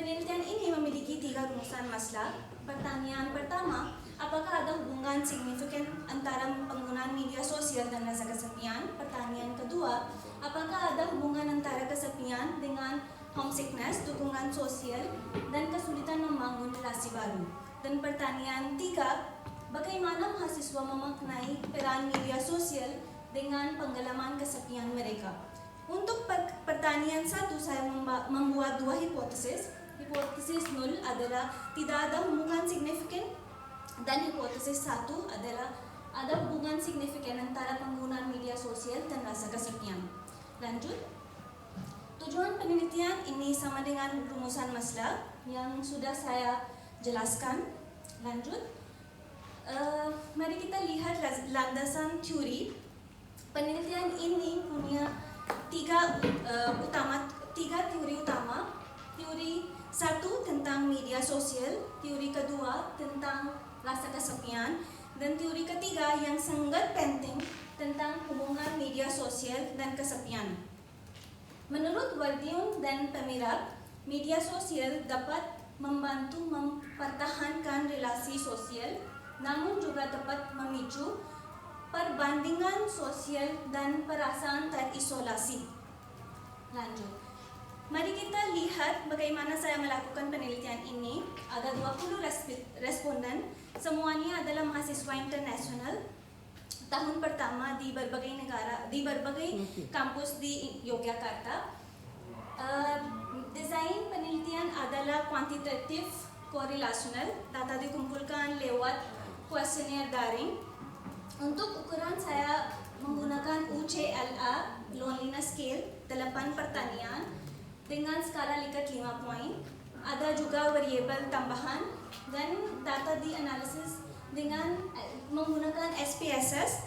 Penelitian ini memiliki 3 rumusan masalah. Pertanyaan pertama, apakah ada hubungan signifikan antara penggunaan media sosial dan rasa kesepian? Pertanyaan kedua, apakah ada hubungan antara kesepian dengan homesickness, dukungan sosial, dan kesulitan membangun relasi baru? Dan pertanyaan 3, bagaimana mahasiswa memaknai peran media sosial dengan pengalaman kesepian mereka? Untuk pertanyaan 1, saya membuat 2 hipotesis. Hipotesis 0 adalah tidak ada hubungan signifikan, dan hipotesis 1 adalah ada hubungan signifikan antara penggunaan media sosial dan rasa kesepian. Lanjut. Tujuan penelitian ini sama dengan rumusan masalah yang sudah saya jelaskan. Lanjut. Mari kita lihat landasan teori. Penelitian ini punya tiga teori utama. Teori 1 tentang media sosial, teori kedua tentang rasa kesepian, dan teori ketiga yang sangat penting tentang hubungan media sosial dan kesepian. Menurut Wardiun dan Pemirab, media sosial dapat membantu mempertahankan relasi sosial, namun juga dapat memicu perbandingan sosial dan perasaan terisolasi. Lanjut. Mari kita lihat bagaimana saya melakukan penelitian ini. Ada 20 responden, semuanya adalah mahasiswa internasional. Tahun pertama di berbagai negara, di berbagai kampus di Yogyakarta. Desain penelitian adalah kuantitatif korelasional. Data dikumpulkan lewat kuesioner daring. Untuk ukuran saya menggunakan UCLA Loneliness Scale 8 pertanyaan dengan skala Likert 5 poin. Ada juga variabel tambahan dan data dianalisis dengan menggunakan SPSS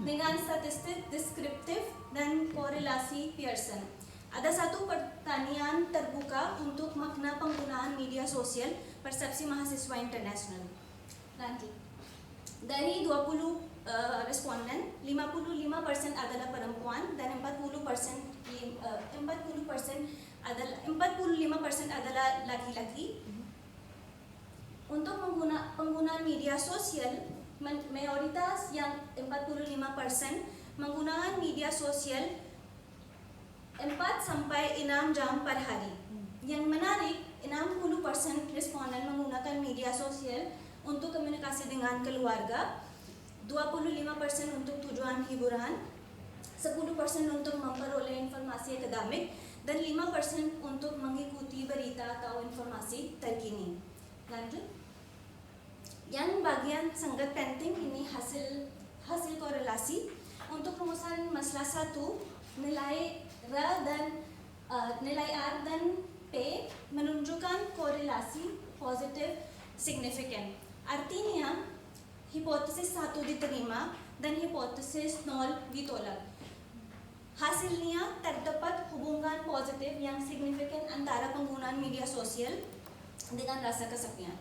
dengan statistik deskriptif dan korelasi Pearson. Ada 1 pertanyaan terbuka untuk makna penggunaan media sosial persepsi mahasiswa internasional. Lanjut. Dari 20 responden, 55% adalah perempuan dan 45% adalah laki-laki. Untuk penggunaan media sosial, mayoritas yang 45% menggunakan media sosial 4-6 jam per hari. Yang menarik, 60% responden menggunakan media sosial untuk komunikasi dengan keluarga, 25% untuk tujuan hiburan, 10% untuk memperoleh informasi akademik, dan 5% untuk mengikuti berita atau informasi terkini. Lanjut. Yang bagian sangat penting ini hasil korelasi. Untuk rumusan masalah 1, nilai R dan P menunjukkan korelasi positif signifikan. Artinya hipotesis 1 diterima dan hipotesis 0 ditolak. Hasilnya terdapat hubungan positif yang signifikan antara penggunaan media sosial dengan rasa kesepian.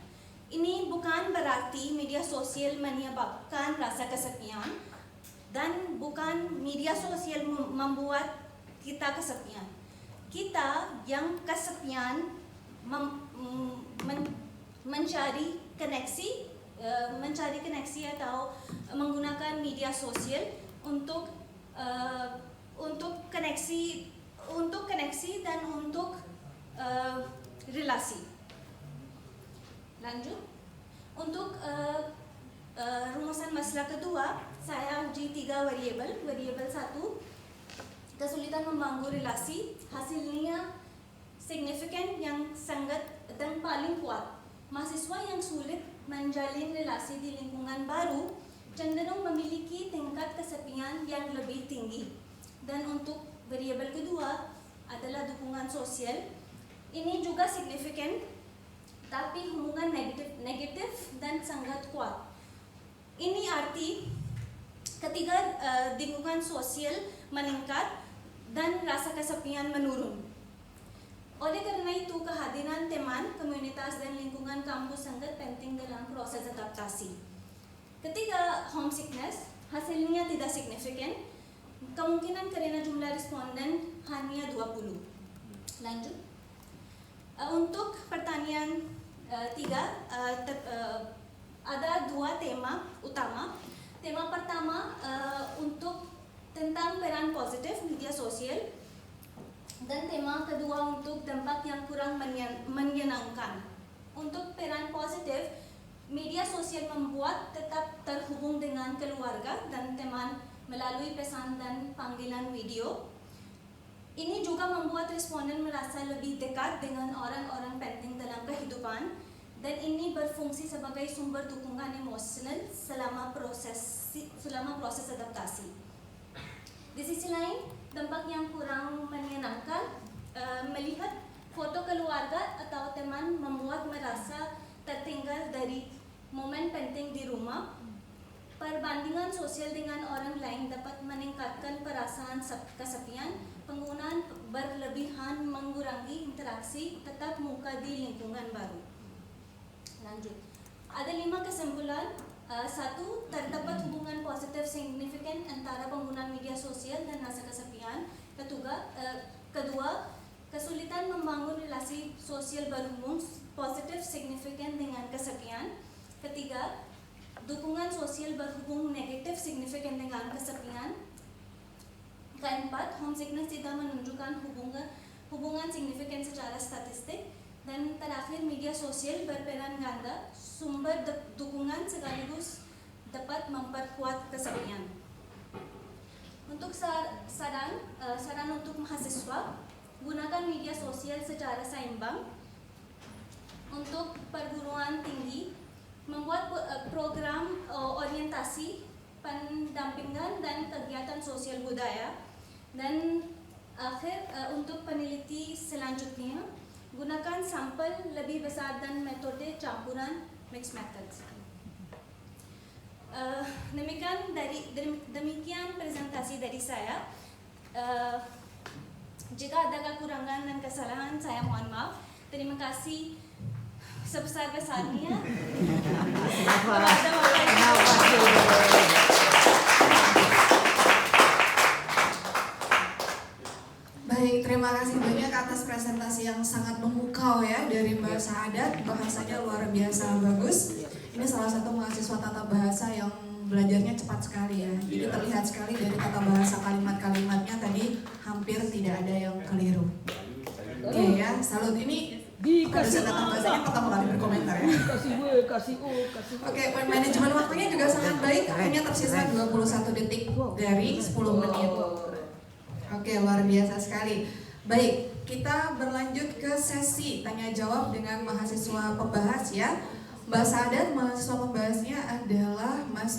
Ini bukan berarti media sosial menyebabkan rasa kesepian dan bukan media sosial membuat kita kesepian. Kita yang kesepian mencari koneksi atau menggunakan media sosial untuk koneksi dan untuk relasi. Lanjut. Untuk rumusan masalah kedua, saya uji 3 variabel. Variabel 1, kesulitan membangun relasi. Hasilnya signifikan yang sangat dan paling kuat. Mahasiswa yang sulit menjalin relasi di lingkungan baru cenderung memiliki tingkat kesepian yang lebih tinggi. Dan untuk variabel kedua adalah dukungan sosial. Ini juga signifikan, tapi hubungan negatif dan sangat kuat. Ini arti ketika dukungan sosial meningkat dan rasa kesepian menurun. Oleh karena itu, kehadiran teman, komunitas, dan lingkungan kampus sangat penting dalam proses adaptasi. Ketika homesickness, hasilnya tidak signifikan, kemungkinan karena jumlah responden hanya 20. Lanjut. Untuk pertanyaan 3, ada 2 tema utama. Tema pertama untuk tentang peran positif media sosial, dan tema kedua untuk dampak yang kurang menyenangkan. Untuk peran positif, media sosial membuat tetap terhubung dengan keluarga dan teman melalui pesan dan panggilan video. Ini juga membuat responden merasa lebih dekat dengan orang-orang penting dalam kehidupan, dan ini berfungsi sebagai sumber dukungan emosional selama proses adaptasi. Di sisi lain, dampak yang kurang menyenangkan, melihat foto keluarga atau teman membuat merasa tertinggal dari momen penting di rumah. Perbandingan sosial dengan orang lain dapat meningkatkan perasaan kesepian. Penggunaan berlebihan mengurangi interaksi tatap muka di lingkungan baru. Lanjut. Ada 5 kesimpulan. 1. Terdapat hubungan positif signifikan antara penggunaan media sosial dan rasa kesepian. Kedua, kesulitan membangun relasi sosial berhubung positif signifikan dengan kesepian. Ketiga, dukungan sosial berhubung negatif signifikan dengan kesepian. Keempat, homesickness tidak menunjukkan hubungan signifikan secara statistik. Dan terakhir, media sosial berperan ganda, sumber dukungan sekaligus dapat memperkuat kesepian. Untuk saran untuk mahasiswa, gunakan media sosial secara seimbang. Untuk perguruan tinggi, membuat program orientasi, pendampingan dan kegiatan sosial budaya. Dan akhir, untuk peneliti selanjutnya, gunakan sampel lebih besar dan metode campuran mixed methods. Demikian presentasi dari saya. Jika ada kekurangan dan kesalahan, saya mohon maaf. Terima kasih sebesar-besarnya kepada Baik, terima kasih banyak atas presentasi yang sangat memukau ya dari Mbak Saadat. Bahasanya luar biasa bagus. Ini salah satu mahasiswa tata bahasa yang belajarnya cepat sekali ya. Jadi terlihat sekali dari tata bahasa kalimat-kalimatnya tadi hampir tidak ada yang keliru. Oke ya, salut. Ini dosen tata bahasanya pertama kali berkomentar ya. Oke, manajemen waktunya juga sangat baik. Hanya tersisa 21 detik dari 10 menit. Oke, luar biasa sekali. Baik, kita berlanjut ke sesi tanya jawab dengan mahasiswa pembahas ya. Mbak Saadat, mahasiswa pembahas